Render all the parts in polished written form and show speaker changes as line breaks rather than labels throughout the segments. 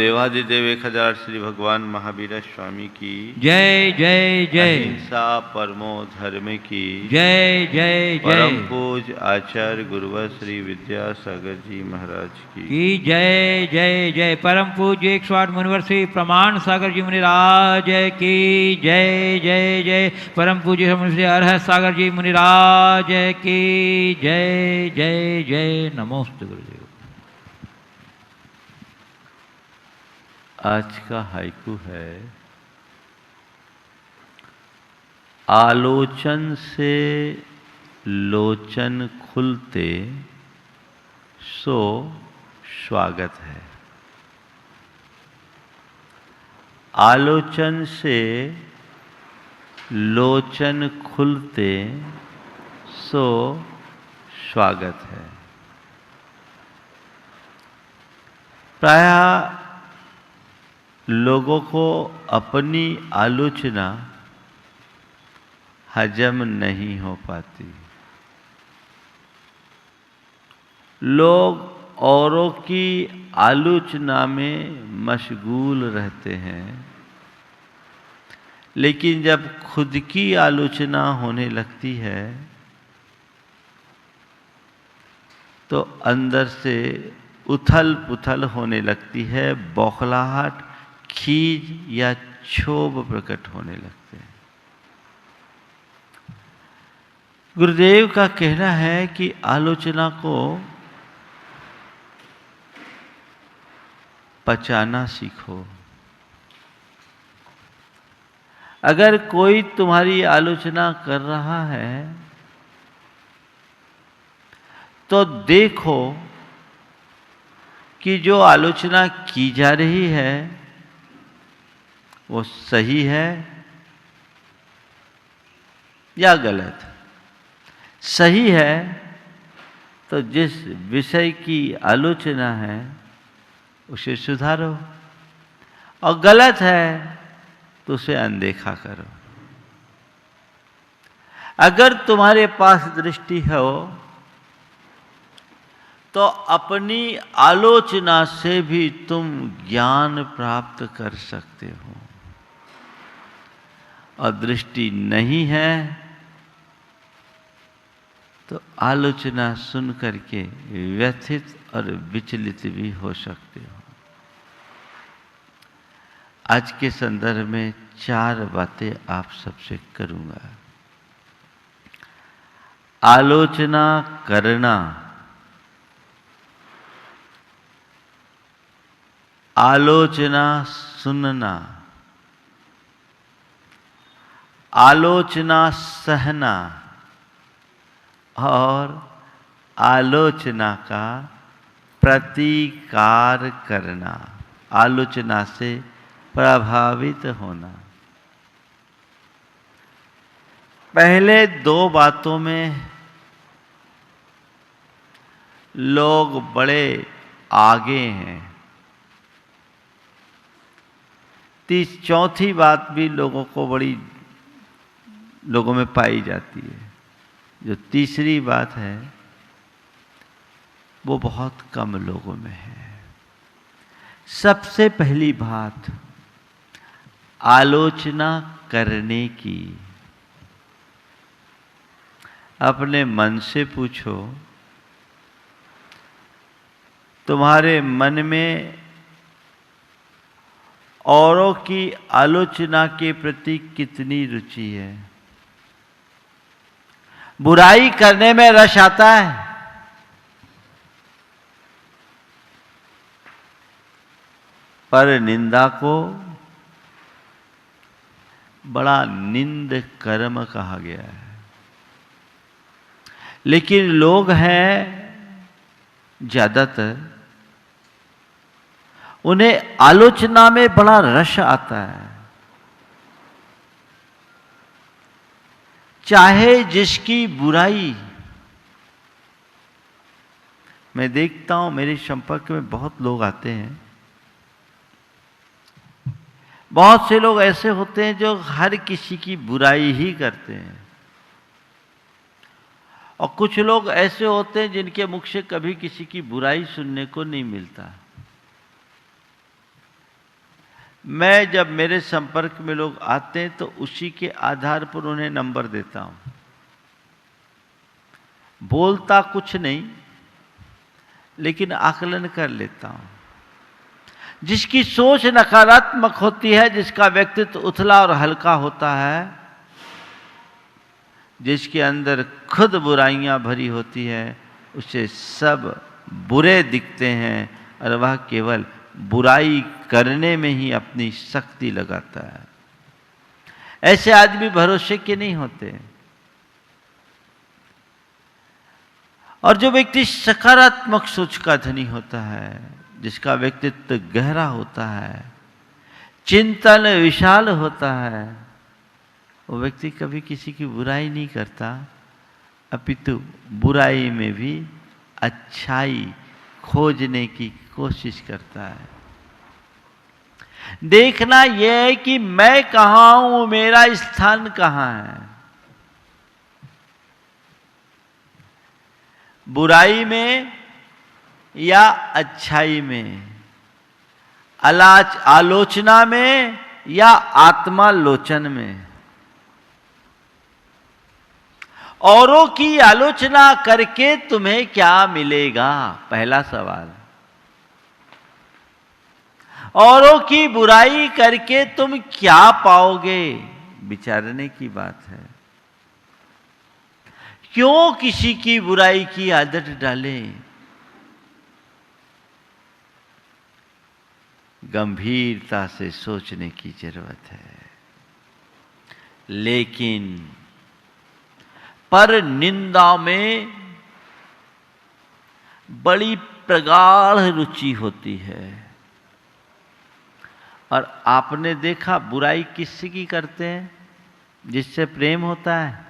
देवादिदेव 1008 श्री भगवान महावीर स्वामी की
जय जय जय।
अहिंसा परमो धर्म की
जय जय
परम
जय।
पूज आचार्य गुरुवर श्री विद्यासागर जी महाराज की
जय जय जय। परम पूज्य 108 मुनिवर श्री प्रमाण सागर जी मुनिराज की जय जय जय। परम पूज्य श्री अरहत सागर जी मुनिराज की जय जय जय। नमोस्तु गुरुदेव।
आज का हाइकू है, आलोचन से लोचन खुलते सो स्वागत है। आलोचन से लोचन खुलते सो स्वागत है। प्रायः लोगों को अपनी आलोचना हजम नहीं हो पाती। लोग औरों की आलोचना में मशगूल रहते हैं, लेकिन जब खुद की आलोचना होने लगती है तो अंदर से उथल पुथल होने लगती है, बौखलाहट, खीज या क्षोभ प्रकट होने लगते हैं। गुरुदेव का कहना है कि आलोचना को पचाना सीखो। अगर कोई तुम्हारी आलोचना कर रहा है तो देखो कि जो आलोचना की जा रही है वो सही है या गलत। सही है तो जिस विषय की आलोचना है उसे सुधारो, और गलत है तो उसे अनदेखा करो। अगर तुम्हारे पास दृष्टि हो तो अपनी आलोचना से भी तुम ज्ञान प्राप्त कर सकते हो, और दृष्टि नहीं है तो आलोचना सुन करके व्यथित और विचलित भी हो सकते हो। आज के संदर्भ में 4 बातें आप सबसे करूंगा। आलोचना करना, आलोचना सुनना, आलोचना सहना और आलोचना का प्रतिकार करना। आलोचना से प्रभावित होना। पहले 2 बातों में लोग बड़े आगे हैं। चौथी बात भी लोगों में पाई जाती है। जो तीसरी बात है वो बहुत कम लोगों में है। सबसे पहली बात आलोचना करने की। अपने मन से पूछो, तुम्हारे मन में औरों की आलोचना के प्रति कितनी रुचि है? बुराई करने में रस आता है, पर निंदा को बड़ा निंद कर्म कहा गया है। लेकिन लोग हैं ज्यादातर, उन्हें आलोचना में बड़ा रस आता है। चाहे जिसकी बुराई, मैं देखता हूं मेरे संपर्क में बहुत लोग आते हैं। बहुत से लोग ऐसे होते हैं जो हर किसी की बुराई ही करते हैं, और कुछ लोग ऐसे होते हैं जिनके मुख से कभी किसी की बुराई सुनने को नहीं मिलता। मैं जब मेरे संपर्क में लोग आते हैं तो उसी के आधार पर उन्हें नंबर देता हूं। बोलता कुछ नहीं, लेकिन आकलन कर लेता हूं। जिसकी सोच नकारात्मक होती है, जिसका व्यक्तित्व उथला और हल्का होता है, जिसके अंदर खुद बुराइयां भरी होती है, उसे सब बुरे दिखते हैं और वह केवल बुराई करने में ही अपनी शक्ति लगाता है। ऐसे आदमी भरोसे के नहीं होते। और जो व्यक्ति सकारात्मक सोच का धनी होता है, जिसका व्यक्तित्व गहरा होता है, चिंतन विशाल होता है, वो व्यक्ति कभी किसी की बुराई नहीं करता, अपितु बुराई में भी अच्छाई खोजने की कोशिश करता है। देखना यह है कि मैं कहां हूं, मेरा स्थान कहां है। बुराई में या अच्छाई में, आलोचना में या आत्मालोचन में। औरों की आलोचना करके तुम्हें क्या मिलेगा, पहला सवाल। औरों की बुराई करके तुम क्या पाओगे, विचारने की बात है। क्यों किसी की बुराई की आदत डालें? गंभीरता से सोचने की जरूरत है। लेकिन पर निंदा में बड़ी प्रगाढ़ रुचि होती है। और आपने देखा बुराई किससे की करते हैं? जिससे प्रेम होता है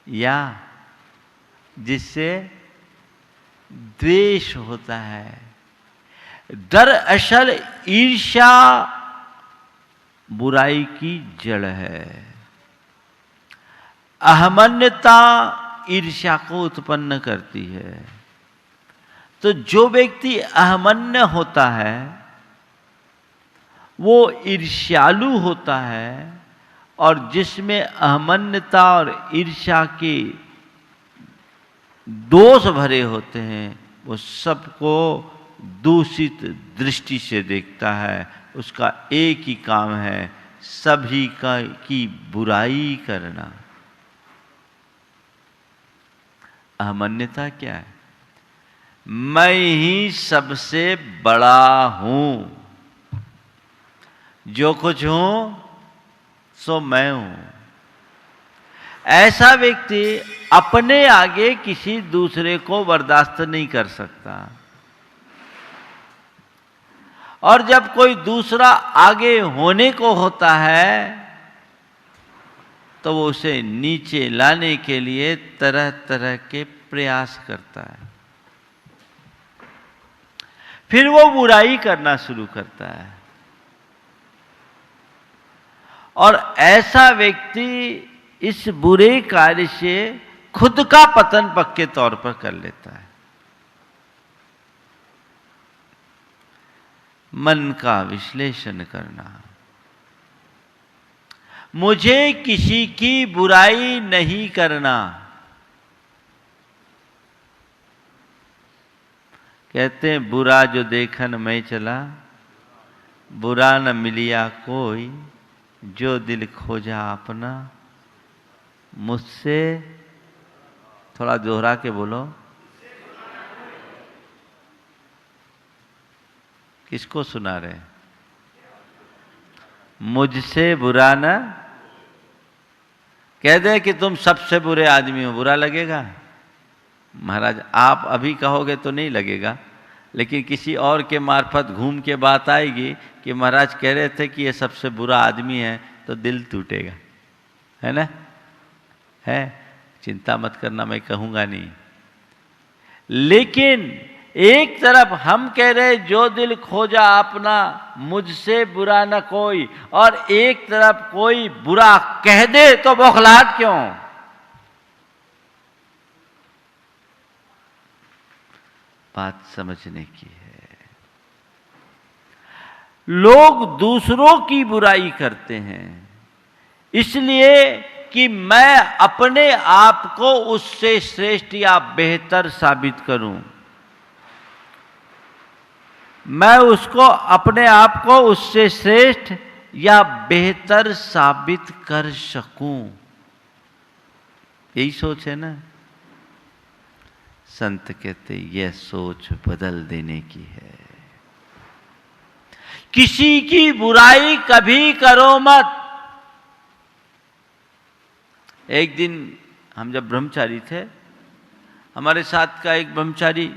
या जिससे द्वेष होता है। दरअसल ईर्ष्या बुराई की जड़ है। अहमन्यता ईर्ष्या को उत्पन्न करती है। तो जो व्यक्ति अहमन्य होता है वो ईर्ष्यालु होता है, और जिसमें अहमन्यता और ईर्ष्या के दोष भरे होते हैं, वो सबको दूषित दृष्टि से देखता है। उसका एक ही काम है, सभी की बुराई करना। अहमन्यता क्या है? मैं ही सबसे बड़ा हूं, जो कुछ हूं सो मैं हूं। ऐसा व्यक्ति अपने आगे किसी दूसरे को बर्दाश्त नहीं कर सकता, और जब कोई दूसरा आगे होने को होता है तो वो उसे नीचे लाने के लिए तरह तरह के प्रयास करता है। फिर वो बुराई करना शुरू करता है, और ऐसा व्यक्ति इस बुरे कार्य से खुद का पतन पक्के तौर पर कर लेता है। मन का विश्लेषण करना। मुझे किसी की बुराई नहीं करना। कहते हैं बुरा जो देखन मैं चला, बुरा न मिलिया कोई, जो दिल खोजा अपना। मुझसे, थोड़ा दोहरा के बोलो, किसको सुना रहे? मुझसे बुरा ना कह दे कि तुम सबसे बुरे आदमी हो, बुरा लगेगा? महाराज आप अभी कहोगे तो नहीं लगेगा, लेकिन किसी और के मार्फत घूम के बात आएगी कि महाराज कह रहे थे कि ये सबसे बुरा आदमी है, तो दिल टूटेगा, है ना? है, चिंता मत करना, मैं कहूंगा नहीं। लेकिन एक तरफ हम कह रहे जो दिल खोजा अपना, मुझसे बुरा न कोई, और एक तरफ कोई बुरा कह दे तो बौखलाहट क्यों? बात समझने की है। लोग दूसरों की बुराई करते हैं इसलिए कि मैं अपने आप को उससे श्रेष्ठ या बेहतर साबित करूं, मैं उसको अपने आप को उससे श्रेष्ठ या बेहतर साबित कर सकूं। यही सोच है ना। संत कहते यह सोच बदल देने की है। किसी की बुराई कभी करो मत। एक दिन हम जब ब्रह्मचारी थे, हमारे साथ का एक ब्रह्मचारी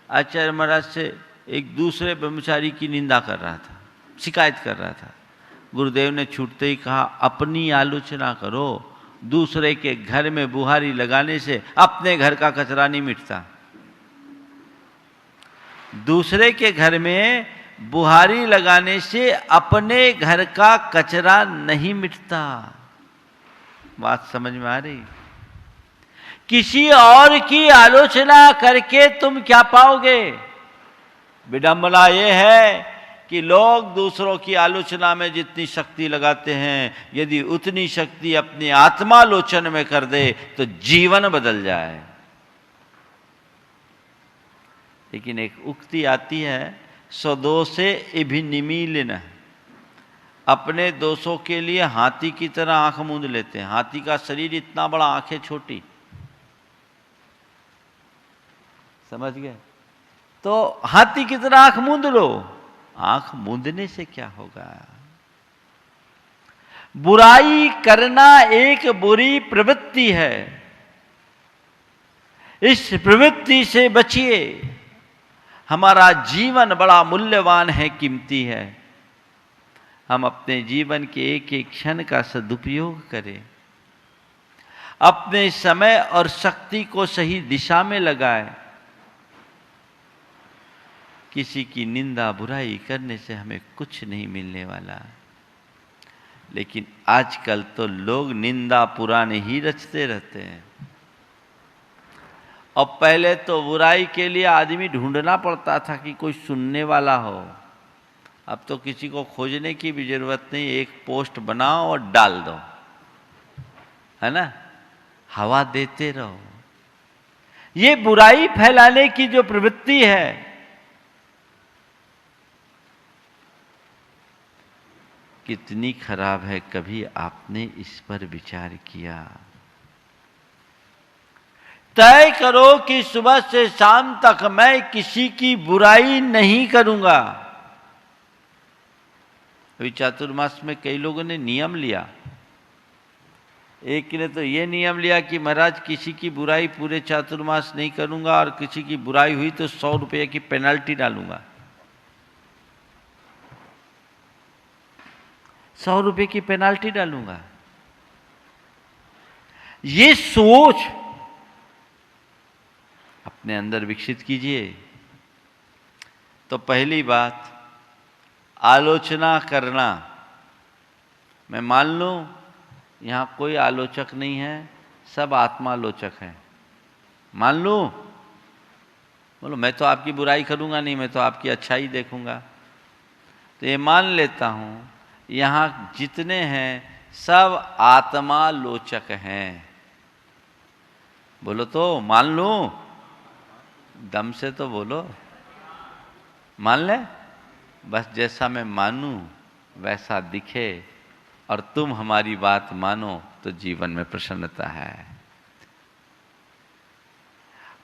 आचार्य महाराज से एक दूसरे ब्रह्मचारी की निंदा कर रहा था, शिकायत कर रहा था। गुरुदेव ने छूटते ही कहा, अपनी आलोचना करो, दूसरे के घर में बुहारी लगाने से अपने घर का कचरा नहीं मिटता। दूसरे के घर में बुहारी लगाने से अपने घर का कचरा नहीं मिटता। बात समझ में आ रही? किसी और की आलोचना करके तुम क्या पाओगे? विडंबना यह है कि लोग दूसरों की आलोचना में जितनी शक्ति लगाते हैं, यदि उतनी शक्ति अपनी आत्मालोचन में कर दे तो जीवन बदल जाए। लेकिन एक उक्ति आती है, स्वदोषे इभिनिमीलिन, अपने दोषों के लिए हाथी की तरह आंख मूंद लेते हैं। हाथी का शरीर इतना बड़ा, आंखें छोटी, समझ गए? तो हाथी की तरह आंख मूंद लो। आंख मूंदने से क्या होगा? बुराई करना एक बुरी प्रवृत्ति है। इस प्रवृत्ति से बचिए। हमारा जीवन बड़ा मूल्यवान है, कीमती है। हम अपने जीवन के एक एक क्षण का सदुपयोग करें, अपने समय और शक्ति को सही दिशा में लगाएं। किसी की निंदा बुराई करने से हमें कुछ नहीं मिलने वाला। लेकिन आजकल तो लोग निंदा पुराने ही रचते रहते हैं। और पहले तो बुराई के लिए आदमी ढूंढना पड़ता था कि कोई सुनने वाला हो। अब तो किसी को खोजने की भी जरूरत नहीं, एक पोस्ट बनाओ और डाल दो, है ना? हवा देते रहो। ये बुराई फैलाने की जो प्रवृत्ति है, कितनी खराब है। कभी आपने इस पर विचार किया? तय करो कि सुबह से शाम तक मैं किसी की बुराई नहीं करूंगा। अभी चातुर्मास में कई लोगों ने नियम लिया। एक ने तो ये नियम लिया कि महाराज किसी की बुराई पूरे चातुर्मास नहीं करूंगा, और किसी की बुराई हुई तो 100 रुपये की पेनल्टी डालूंगा। 100 रुपये की पेनाल्टी डालूंगा। ये सोच अपने अंदर विकसित कीजिए। तो पहली बात, आलोचना करना। मैं मान लूं यहां कोई आलोचक नहीं है, सब आत्मालोचक हैं, मान लूं। बोलो मैं तो आपकी बुराई करूंगा नहीं, मैं तो आपकी अच्छाई देखूंगा। तो ये मान लेता हूं यहाँ जितने हैं सब आत्मालोचक हैं। बोलो तो मान लूं, दम से तो बोलो, मान ले। बस जैसा मैं मानूं वैसा दिखे, और तुम हमारी बात मानो तो जीवन में प्रसन्नता है।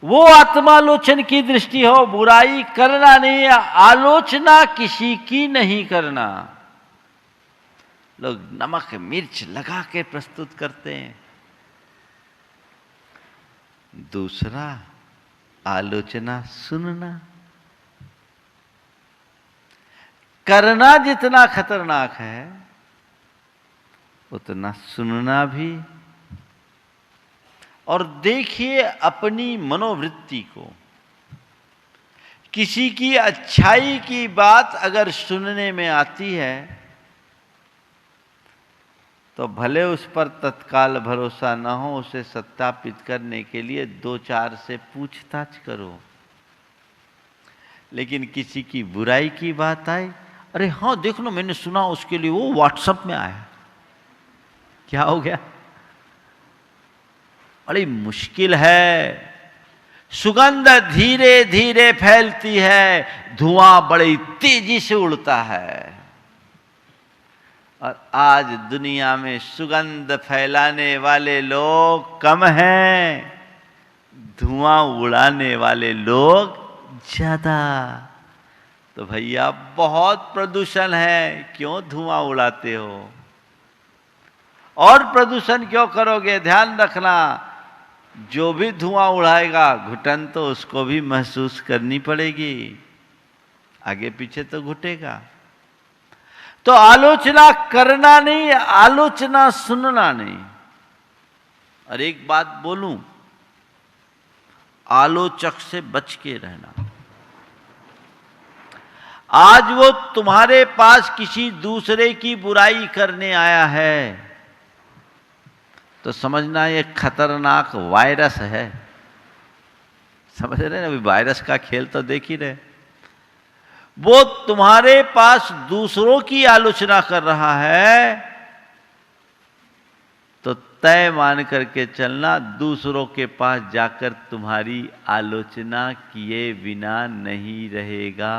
वो आत्मालोचन की दृष्टि हो, बुराई करना नहीं, आलोचना किसी की नहीं करना। लोग नमक मिर्च लगा के प्रस्तुत करते हैं। दूसरा, आलोचना सुनना। करना जितना खतरनाक है उतना सुनना भी। और देखिए अपनी मनोवृत्ति को। किसी की अच्छाई की बात अगर सुनने में आती है तो भले उस पर तत्काल भरोसा न हो, उसे सत्यापित करने के लिए 2-4 से पूछताछ करो। लेकिन किसी की बुराई की बात आए अरे हाँ देख लो मैंने सुना उसके लिए वो व्हाट्सएप में आया। क्या हो गया? बड़ी मुश्किल है। सुगंध धीरे धीरे फैलती है, धुआं बड़ी तेजी से उड़ता है। और आज दुनिया में सुगंध फैलाने वाले लोग कम हैं, धुआं उड़ाने वाले लोग ज्यादा। तो भैया बहुत प्रदूषण है, क्यों धुआं उड़ाते हो? और प्रदूषण क्यों करोगे? ध्यान रखना, जो भी धुआं उड़ाएगा घुटन तो उसको भी महसूस करनी पड़ेगी, आगे पीछे तो घुटेगा। तो आलोचना करना नहीं, आलोचना सुनना नहीं। और एक बात बोलूं, आलोचक से बच के रहना। आज वो तुम्हारे पास किसी दूसरे की बुराई करने आया है तो समझना ये खतरनाक वायरस है। समझ रहे हैं? अभी वायरस का खेल तो देख ही रहे। वो तुम्हारे पास दूसरों की आलोचना कर रहा है तो तय मान करके चलना, दूसरों के पास जाकर तुम्हारी आलोचना किए बिना नहीं रहेगा।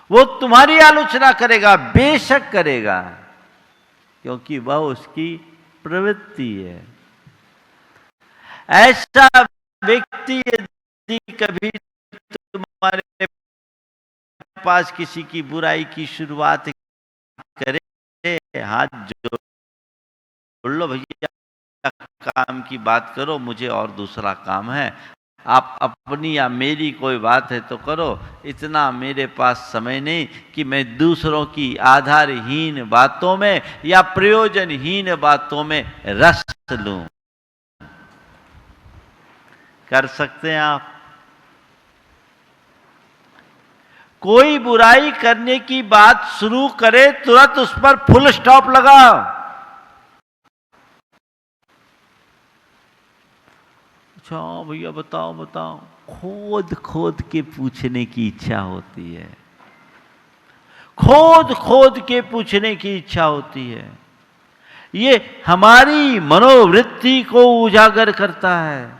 वो तुम्हारी आलोचना करेगा, बेशक करेगा, क्योंकि वह उसकी प्रवृत्ति है। ऐसा व्यक्ति यदि कभी तुम्हारे पास किसी की बुराई की शुरुआत करे, हाथ जोड़ लो, भैया काम की बात करो, मुझे और दूसरा काम है। आप अपनी या मेरी कोई बात है तो करो, इतना मेरे पास समय नहीं कि मैं दूसरों की आधारहीन बातों में या प्रयोजनहीन बातों में रस लूं। कर सकते हैं आप? कोई बुराई करने की बात शुरू करे तुरंत उस पर फुल स्टॉप लगाओ। अच्छा भैया बताओ बताओ, खोद खोद के पूछने की इच्छा होती है, खोद खोद के पूछने की इच्छा होती है। ये हमारी मनोवृत्ति को उजागर करता है।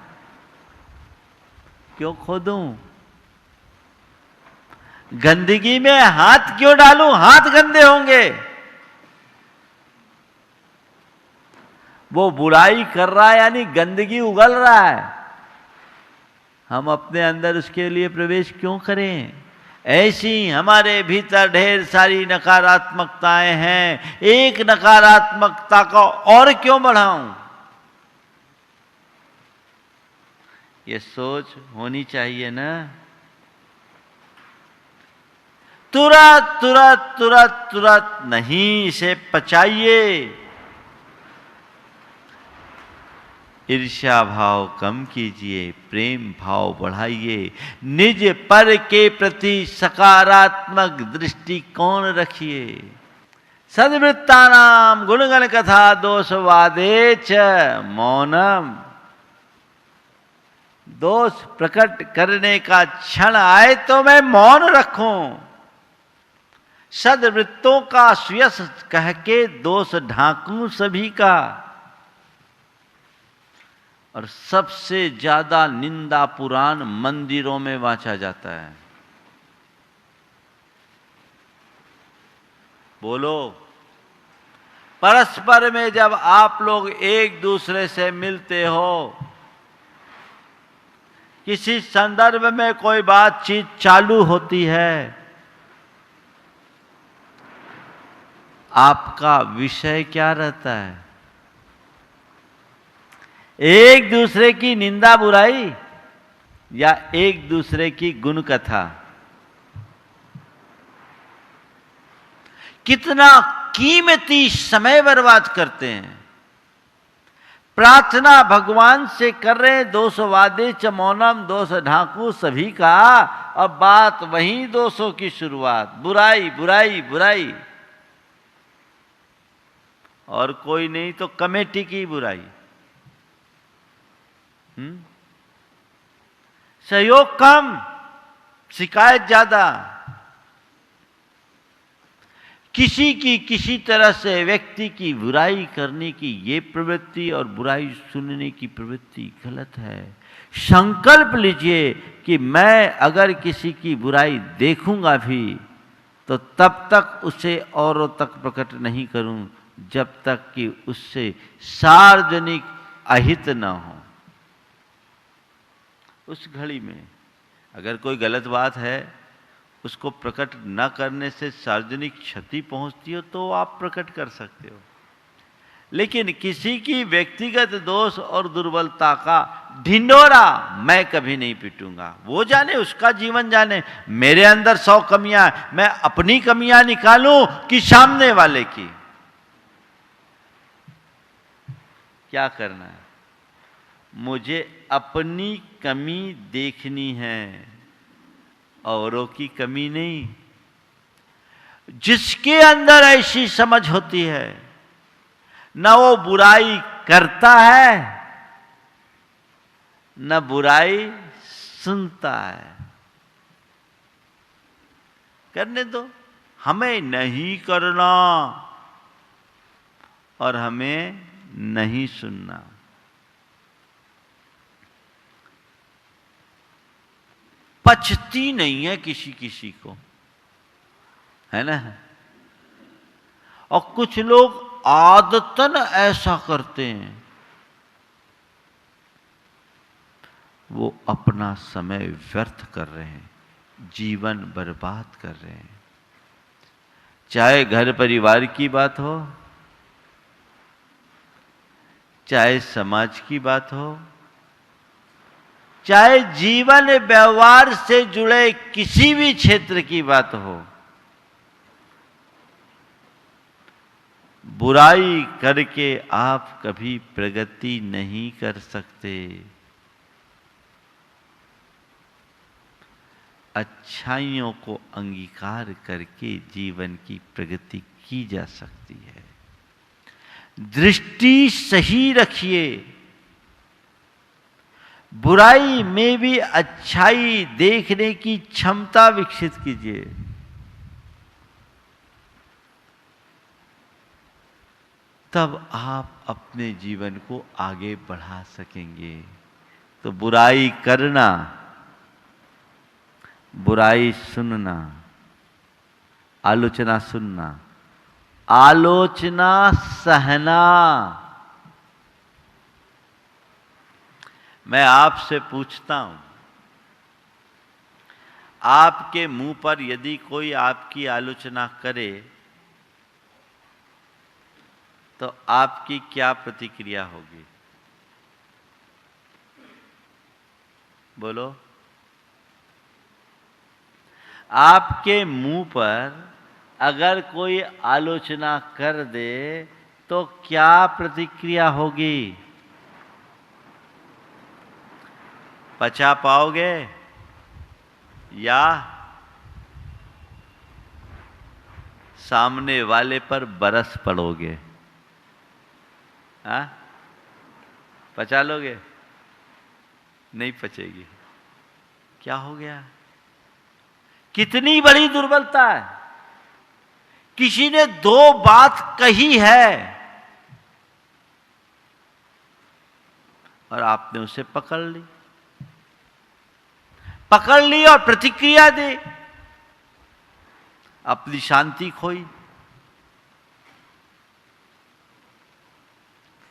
क्यों खोदूं? गंदगी में हाथ क्यों डालूं? हाथ गंदे होंगे। वो बुराई कर रहा है यानी गंदगी उगल रहा है, हम अपने अंदर उसके लिए प्रवेश क्यों करें? ऐसी हमारे भीतर ढेर सारी नकारात्मकताएं हैं, एक नकारात्मकता को और क्यों बढ़ाऊं? ये सोच होनी चाहिए ना। तुरंत तुरंत तुरंत तुरंत नहीं, इसे पचाइए। ईर्ष्या भाव कम कीजिए, प्रेम भाव बढ़ाइए, निज पर के प्रति सकारात्मक दृष्टिकोण रखिए। सद्वृत्तानाम गुणगण कथा दोषवादे च मौनम। दोष प्रकट करने का क्षण आए तो मैं मौन रखूं, सद्वृत्तों का सुयश कह के दोष ढांकूं सभी का। और सबसे ज्यादा निंदा पुराण मंदिरों में वाचा जाता है। बोलो, परस्पर में जब आप लोग एक दूसरे से मिलते हो, किसी संदर्भ में कोई बातचीत चालू होती है, आपका विषय क्या रहता है? एक दूसरे की निंदा बुराई या एक दूसरे की गुण कथा? कितना कीमती समय बर्बाद करते हैं। प्रार्थना भगवान से कर रहे हैं, दोष वादे च मौनम, दोष ढांकू सभी का। अब बात वहीं दोषों की शुरुआत, बुराई बुराई बुराई। और कोई नहीं तो कमेटी की बुराई। सहयोग कम, शिकायत ज्यादा। किसी की किसी तरह से व्यक्ति की बुराई करने की ये प्रवृत्ति और बुराई सुनने की प्रवृत्ति गलत है। संकल्प लीजिए कि मैं अगर किसी की बुराई देखूंगा भी तो तब तक उसे औरों तक प्रकट नहीं करूं जब तक कि उससे सार्वजनिक अहित न हो। उस घड़ी में अगर कोई गलत बात है उसको प्रकट न करने से सार्वजनिक क्षति पहुंचती हो तो आप प्रकट कर सकते हो, लेकिन किसी की व्यक्तिगत दोष और दुर्बलता का ढिंढोरा मैं कभी नहीं पीटूंगा। वो जाने, उसका जीवन जाने। मेरे अंदर 100 कमियां, मैं अपनी कमियां निकालूं कि सामने वाले की। क्या करना है? मुझे अपनी कमी देखनी है, औरों की कमी नहीं। जिसके अंदर ऐसी समझ होती है न वो बुराई करता है न बुराई सुनता है। करने दो, हमें नहीं करना और हमें नहीं सुनना। पचती नहीं है किसी किसी को, है ना। और कुछ लोग आदतन ऐसा करते हैं, वो अपना समय व्यर्थ कर रहे हैं, जीवन बर्बाद कर रहे हैं। चाहे घर परिवार की बात हो, चाहे समाज की बात हो, चाहे जीवन व्यवहार से जुड़े किसी भी क्षेत्र की बात हो, बुराई करके आप कभी प्रगति नहीं कर सकते। अच्छाइयों को अंगीकार करके जीवन की प्रगति की जा सकती है। दृष्टि सही रखिए, बुराई में भी अच्छाई देखने की क्षमता विकसित कीजिए। तब आप अपने जीवन को आगे बढ़ा सकेंगे। तो बुराई करना, बुराई सुनना, आलोचना सुनना, आलोचना सहना। मैं आपसे पूछता हूं, आपके मुंह पर यदि कोई आपकी आलोचना करे तो आपकी क्या प्रतिक्रिया होगी? बोलो। आपके मुंह पर अगर कोई आलोचना कर दे तो क्या प्रतिक्रिया होगी? पचा पाओगे या सामने वाले पर बरस पड़ोगे? हाँ, पचा लोगे? नहीं पचेगी। क्या हो गया? कितनी बड़ी दुर्बलता है। किसी ने 2 बात कही है और आपने उसे पकड़ ली और प्रतिक्रिया दी, अपनी शांति खोई।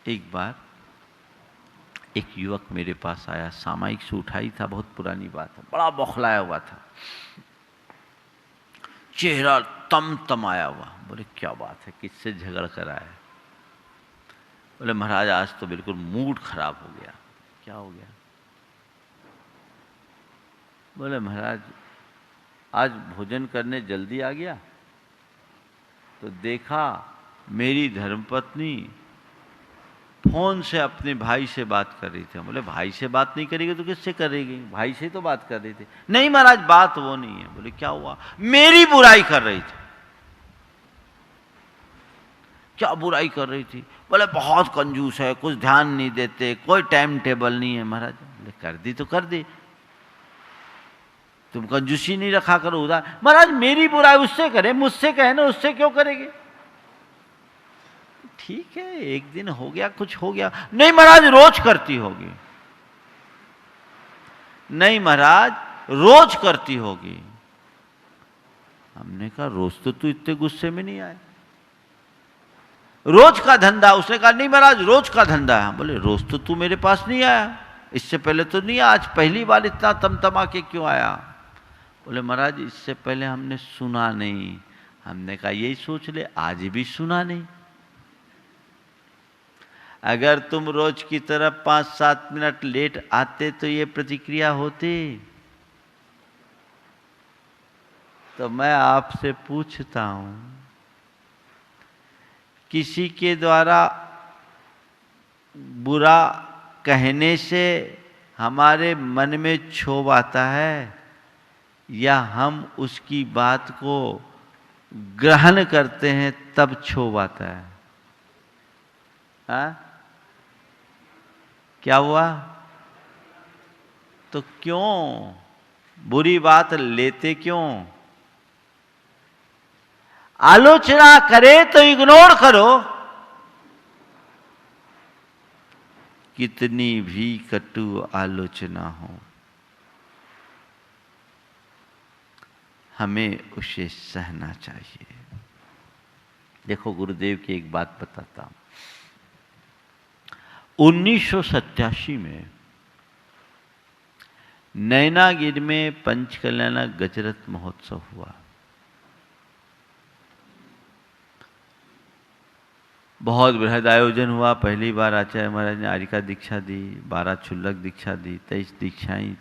एक बार एक युवक मेरे पास आया, सामयिक से उठाई था, बहुत पुरानी बात है, बड़ा बौखलाया हुआ था, चेहरा तमतमाया हुआ। बोले क्या बात है, किससे झगड़ कर आया? बोले महाराज आज तो बिल्कुल मूड खराब हो गया। क्या हो गया? बोले महाराज आज भोजन करने जल्दी आ गया तो देखा मेरी धर्मपत्नी फोन से अपने भाई से बात कर रही थी। बोले भाई से बात नहीं करेगी तो किससे करेगी? भाई से तो बात कर रही थी। नहीं महाराज बात वो नहीं है। बोले क्या हुआ? मेरी बुराई कर रही थी। क्या बुराई कर रही थी? बोले बहुत कंजूस है, कुछ ध्यान नहीं देते, कोई टाइम टेबल नहीं है। महाराज बोले कर दी तो कर दी। तुम कंजूसी नहीं रखा करो उधार। महाराज मेरी बुराई उससे करे, मुझसे कहे ना, उससे क्यों करेंगे? ठीक है, एक दिन हो गया, कुछ हो गया। नहीं महाराज रोज करती होगी। नहीं महाराज रोज करती होगी। हमने कहा रोज तो तू इतने गुस्से में नहीं आए, रोज का धंधा। उसने कहा नहीं महाराज रोज का धंधा है। बोले रोज तो तू मेरे पास नहीं आया, इससे पहले तो नहीं, आज पहली बार इतना तमतमा के क्यों आया? बोले महाराज इससे पहले हमने सुना नहीं। हमने कहा यही सोच ले, आज भी सुना नहीं। अगर तुम रोज की तरह 5-7 मिनट लेट आते तो ये प्रतिक्रिया होती। तो मैं आपसे पूछता हूं, किसी के द्वारा बुरा कहने से हमारे मन में क्षोभ आता है, या हम उसकी बात को ग्रहण करते हैं तब क्षोभ आता है? हाँ? क्या हुआ? तो क्यों बुरी बात लेते क्यों? आलोचना करे तो इग्नोर करो, कितनी भी कटु आलोचना हो हमें उसे सहना चाहिए। देखो गुरुदेव की एक बात बताता हूं। 1987 में नैनागिरी में पंचकल्याणा गजरत महोत्सव हुआ। बहुत बृहद आयोजन हुआ। पहली बार आचार्य महाराज ने आर्यिका दीक्षा दी, 12 क्षुल्लक दीक्षा दी, 23 दीक्षाएं,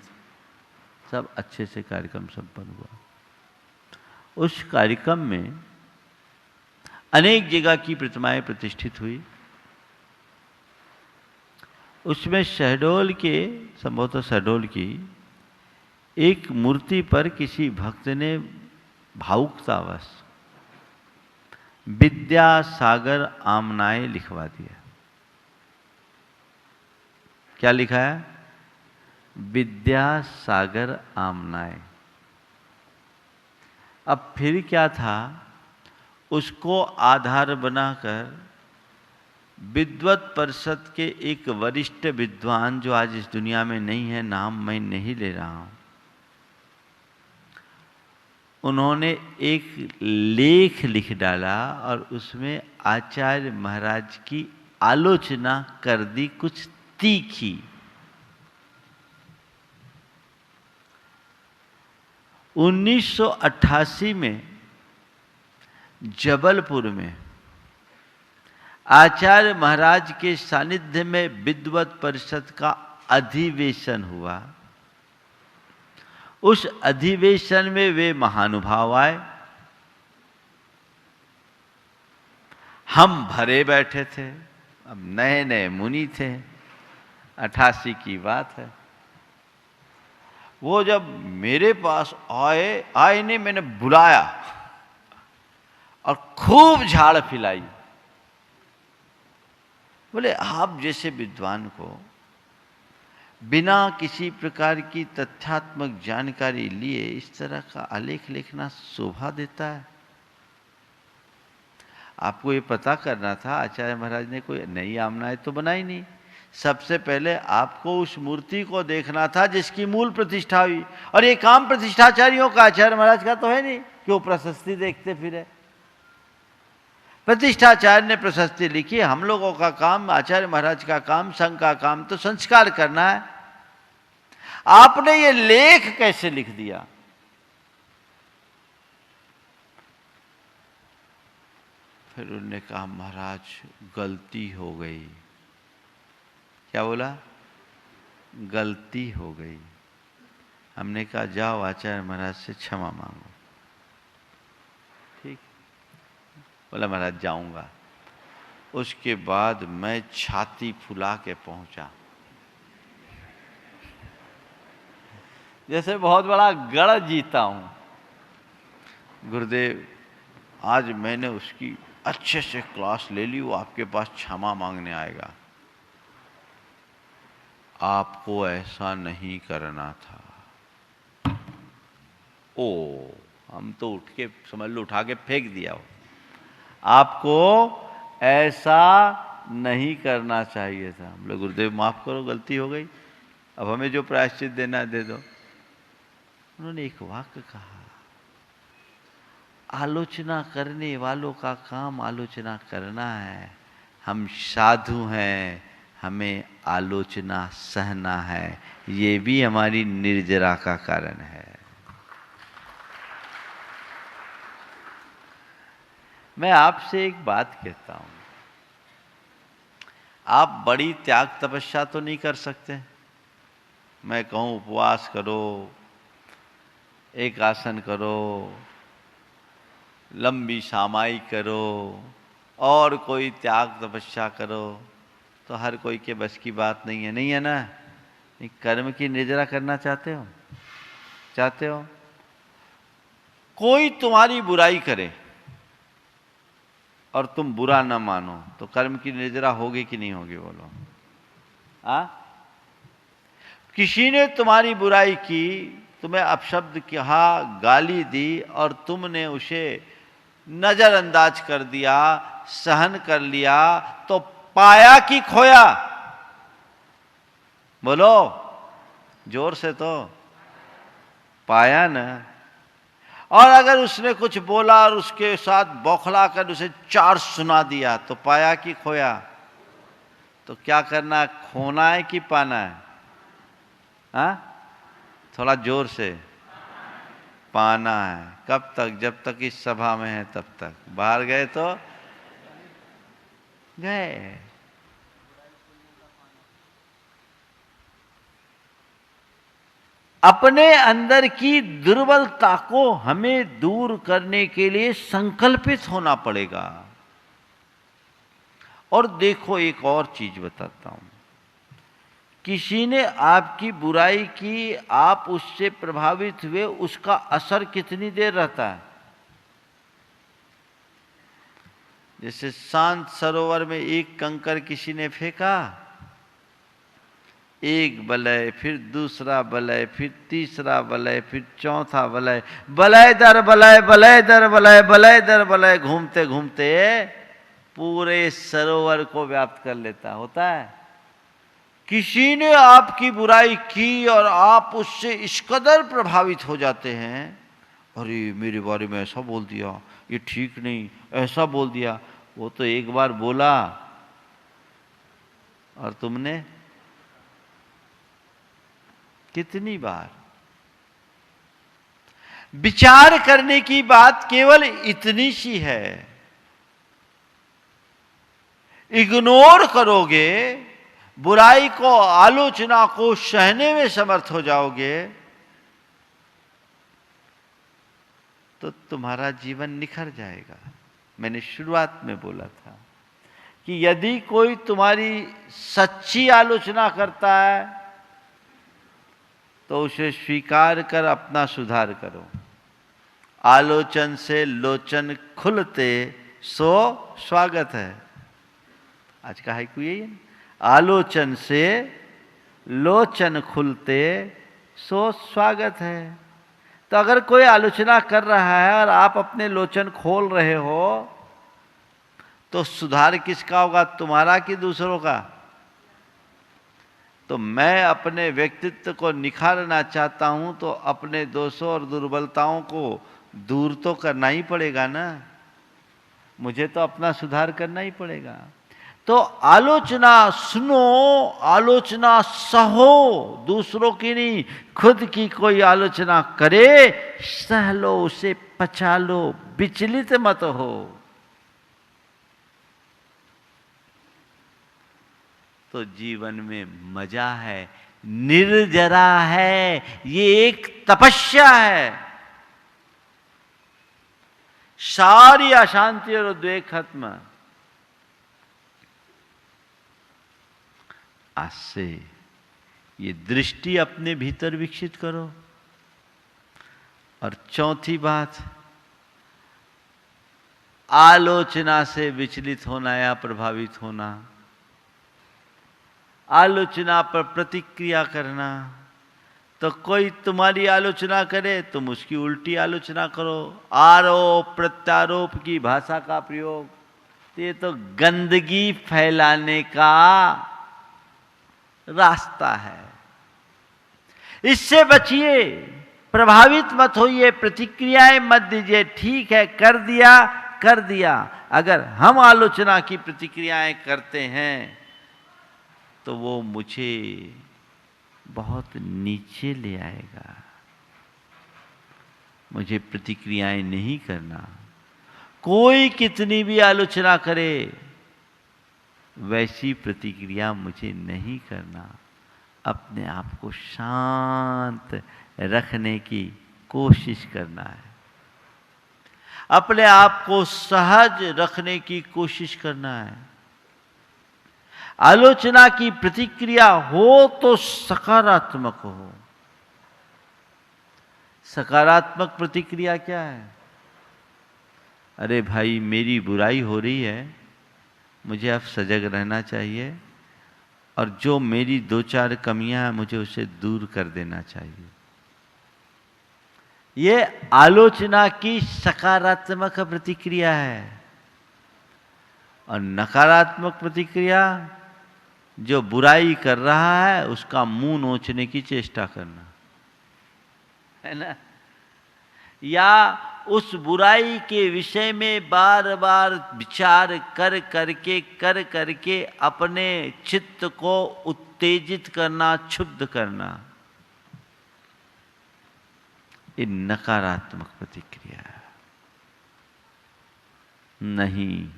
सब अच्छे से कार्यक्रम संपन्न हुआ। उस कार्यक्रम में अनेक जगह की प्रतिमाएं प्रतिष्ठित हुई। उसमें शहडोल के, संभवतः शहडोल की एक मूर्ति पर किसी भक्त ने भावुकतावश विद्यासागर आमनाए लिखवा दिया। क्या लिखा है? विद्यासागर आमनाए। अब फिर क्या था, उसको आधार बनाकर विद्वत परिषद के एक वरिष्ठ विद्वान, जो आज इस दुनिया में नहीं है, नाम मैं नहीं ले रहा हूं, उन्होंने एक लेख लिख डाला और उसमें आचार्य महाराज की आलोचना कर दी, कुछ तीखी। 1988 में जबलपुर में आचार्य महाराज के सानिध्य में विद्वत परिषद का अधिवेशन हुआ। उस अधिवेशन में वे महानुभाव आए, हम भरे बैठे थे। अब नए नए मुनि थे, 88 की बात है। वो जब मेरे पास आए ने मैंने बुलाया और खूब झाड़ फिलाई। बोले आप जैसे विद्वान को बिना किसी प्रकार की तथ्यात्मक जानकारी लिए इस तरह का आलेख लिखना शोभा देता है? आपको ये पता करना था, आचार्य महाराज ने कोई नई आमनाएं तो बनाई नहीं। सबसे पहले आपको उस मूर्ति को देखना था जिसकी मूल प्रतिष्ठा हुई। और ये काम प्रतिष्ठाचार्यों का, आचार्य महाराज का तो है नहीं कि वो प्रशस्ति देखते फिरे। प्रतिष्ठाचार्य ने प्रशस्ति लिखी। हम लोगों का काम, आचार्य महाराज का काम, संघ का काम तो संस्कार करना है। आपने ये लेख कैसे लिख दिया? फिर उन्होंने कहा महाराज गलती हो गई। क्या बोला? गलती हो गई। हमने कहा जाओ आचार्य महाराज से क्षमा मांगो। ठीक, बोला महाराज जाऊंगा। उसके बाद मैं छाती फुला के पहुंचा, जैसे बहुत बड़ा गढ़ जीता हूं। गुरुदेव आज मैंने उसकी अच्छे से क्लास ले ली, वो आपके पास क्षमा मांगने आएगा। आपको ऐसा नहीं करना था। ओ हम तो उठ के समझ लो उठा के फेंक दिया हो। आपको ऐसा नहीं करना चाहिए था। हम लोग गुरुदेव माफ करो गलती हो गई, अब हमें जो प्रायश्चित देना है दे दो। उन्होंने एक वाक्य कहा, आलोचना करने वालों का काम आलोचना करना है, हम साधु हैं, हमें आलोचना सहना है, ये भी हमारी निर्जरा का कारण है। मैं आपसे एक बात कहता हूं, आप बड़ी त्याग तपस्या तो नहीं कर सकते। मैं कहूं उपवास करो, एक आसन करो, लंबी सामाई करो और कोई त्याग तपस्या करो, तो हर कोई के बस की बात नहीं है, नहीं है ना। कर्म की निर्जरा करना चाहते हो, चाहते हो? कोई तुम्हारी बुराई करे और तुम बुरा न मानो तो कर्म की निर्जरा होगी कि नहीं होगी? बोलो। किसी ने तुम्हारी बुराई की, तुम्हें अपशब्द कहा, गाली दी और तुमने उसे नजरअंदाज कर दिया, सहन कर लिया, तो पाया कि खोया? बोलो जोर से, तो पाया ना। और अगर उसने कुछ बोला और उसके साथ बौखला कर उसे 4 सुना दिया तो पाया कि खोया? तो क्या करना है, खोना है कि पाना है? थोड़ा जोर से, पाना है। कब तक? जब तक इस सभा में है तब तक। बाहर गए तो गए। अपने अंदर की दुर्बलता को हमें दूर करने के लिए संकल्पित होना पड़ेगा। और देखो एक और चीज बताता हूं, किसी ने आपकी बुराई की, आप उससे प्रभावित हुए, उसका असर कितनी देर रहता है? जैसे शांत सरोवर में एक कंकर किसी ने फेंका, एक बलय, फिर दूसरा बलय, फिर तीसरा बलय, फिर चौथा बलय, बलय दर बलय, बलय दर बलय, बलय दर बलय, घूमते घूमते पूरे सरोवर को व्याप्त कर लेता होता है। किसी ने आपकी बुराई की और आप उससे इस कदर प्रभावित हो जाते हैं, अरे मेरे बारे में ऐसा बोल दिया, ये ठीक नहीं, ऐसा बोल दिया। वो तो एक बार बोला और तुमने कितनी बार? विचार करने की बात केवल इतनी सी है। इग्नोर करोगे, बुराई को, आलोचना को सहने में समर्थ हो जाओगे, तो तुम्हारा जीवन निखर जाएगा। मैंने शुरुआत में बोला था कि यदि कोई तुम्हारी सच्ची आलोचना करता है तो उसे स्वीकार कर अपना सुधार करो। आलोचन से लोचन खुलते सो स्वागत है। आज का हाइकू यही है, आलोचन से लोचन खुलते सो स्वागत है। तो अगर कोई आलोचना कर रहा है और आप अपने लोचन खोल रहे हो, तो सुधार किसका होगा, तुम्हारा कि दूसरों का? तो मैं अपने व्यक्तित्व को निखारना चाहता हूं तो अपने दोषों और दुर्बलताओं को दूर तो करना ही पड़ेगा ना। मुझे तो अपना सुधार करना ही पड़ेगा। तो आलोचना सुनो, आलोचना सहो, दूसरों की नहीं, खुद की कोई आलोचना करे, सह लो, उसे पचा लो, विचलित मत हो। तो जीवन में मजा है, निर्जरा है, ये एक तपस्या है। सारी अशांति और उद्वेग खत्म। आज से ये दृष्टि अपने भीतर विकसित करो। और चौथी बात, आलोचना से विचलित होना या प्रभावित होना, आलोचना पर प्रतिक्रिया करना, तो कोई तुम्हारी आलोचना करे, तुम उसकी उल्टी आलोचना करो। आरोप प्रत्यारोप की भाषा का प्रयोग, तो ये तो गंदगी फैलाने का रास्ता है। इससे बचिए, प्रभावित मत होइए, प्रतिक्रियाएं मत दीजिए। ठीक है, कर दिया कर दिया। अगर हम आलोचना की प्रतिक्रियाएं करते हैं तो वो मुझे बहुत नीचे ले आएगा। मुझे प्रतिक्रियाएं नहीं करना। कोई कितनी भी आलोचना करे, वैसी प्रतिक्रिया मुझे नहीं करना। अपने आप को शांत रखने की कोशिश करना है। अपने आप को सहज रखने की कोशिश करना है। आलोचना की प्रतिक्रिया हो तो सकारात्मक हो। सकारात्मक प्रतिक्रिया क्या है? अरे भाई, मेरी बुराई हो रही है, मुझे अब सजग रहना चाहिए, और जो मेरी 2-4 कमियां हैं मुझे उसे दूर कर देना चाहिए। ये आलोचना की सकारात्मक प्रतिक्रिया है। और नकारात्मक प्रतिक्रिया, जो बुराई कर रहा है उसका मुंह नोचने की चेष्टा करना, है ना? या उस बुराई के विषय में बार बार विचार कर करके अपने चित्त को उत्तेजित करना, क्षुब्ध करना, ये नकारात्मक प्रतिक्रिया है। नहीं,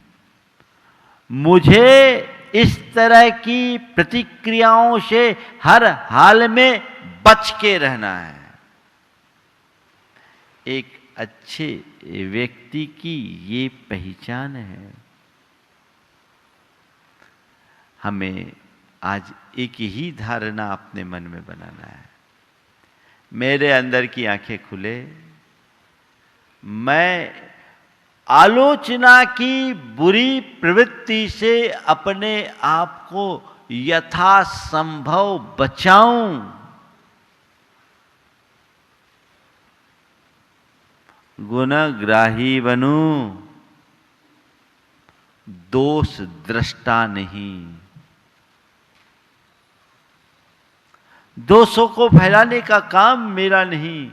मुझे इस तरह की प्रतिक्रियाओं से हर हाल में बच के रहना है। एक अच्छे व्यक्ति की ये पहचान है। हमें आज एक ही धारणा अपने मन में बनाना है। मेरे अंदर की आंखें खुले, मैं आलोचना की बुरी प्रवृत्ति से अपने आप को यथासंभव बचाऊं। गुणग्राही बनूं, दोष दृष्टा नहीं। दोषों को फैलाने का काम मेरा नहीं।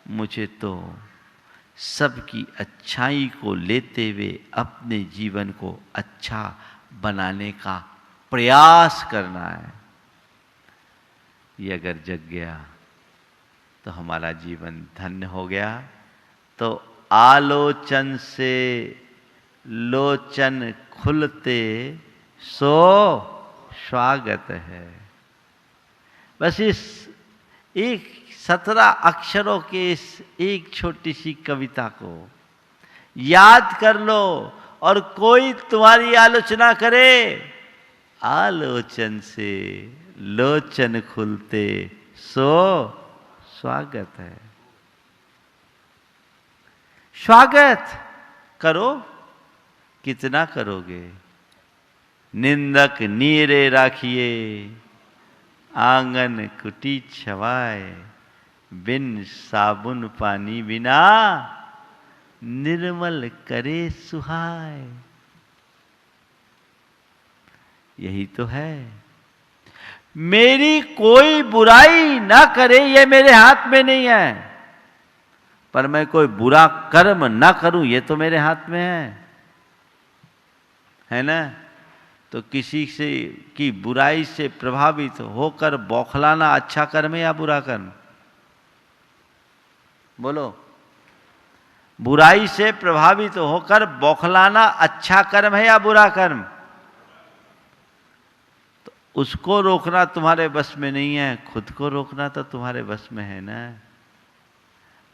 मुझे तो सबकी अच्छाई को लेते हुए अपने जीवन को अच्छा बनाने का प्रयास करना है। ये अगर जग गया तो हमारा जीवन धन्य हो गया। तो आलोचन से लोचन खुलते सो स्वागत है। बस इस एक 17 अक्षरों के इस एक छोटी सी कविता को याद कर लो, और कोई तुम्हारी आलोचना करे, आलोचन से लोचन खुलते सो स्वागत है। स्वागत करो, कितना करोगे? निंदक नीरे राखिए, आंगन कुटी छवाए, बिन साबुन पानी बिना, निर्मल करे सुहाए। यही तो है। मेरी कोई बुराई ना करे, ये मेरे हाथ में नहीं है, पर मैं कोई बुरा कर्म ना करूं, ये तो मेरे हाथ में है ना? तो किसी से की बुराई से प्रभावित होकर बौखलाना अच्छा कर्म है या बुरा कर्म? बोलो। बुराई से प्रभावित होकर बौखलाना अच्छा कर्म है या बुरा कर्म? तो उसको रोकना तुम्हारे बस में नहीं है, खुद को रोकना तो तुम्हारे बस में है ना।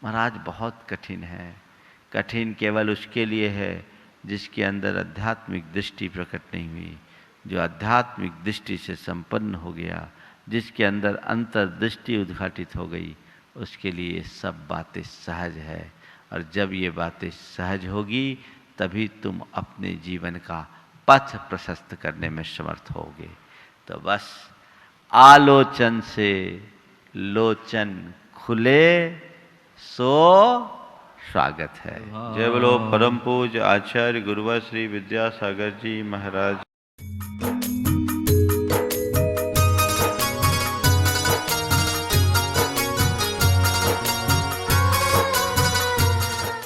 महाराज, बहुत कठिन है। कठिन केवल उसके लिए है जिसके अंदर आध्यात्मिक दृष्टि प्रकट नहीं हुई, जो आध्यात्मिक दृष्टि से संपन्न हो गया, जिसके अंदर अंतर्दृष्टि उद्घाटित हो गई, उसके लिए सब बातें सहज है। और जब ये बातें सहज होगी तभी तुम अपने जीवन का पथ प्रशस्त करने में समर्थ होगे। तो बस आलोचन से लोचन खुले सो स्वागत है। जय बोलो परम पूज्य आचार्य गुरुवर श्री विद्यासागर जी महाराज।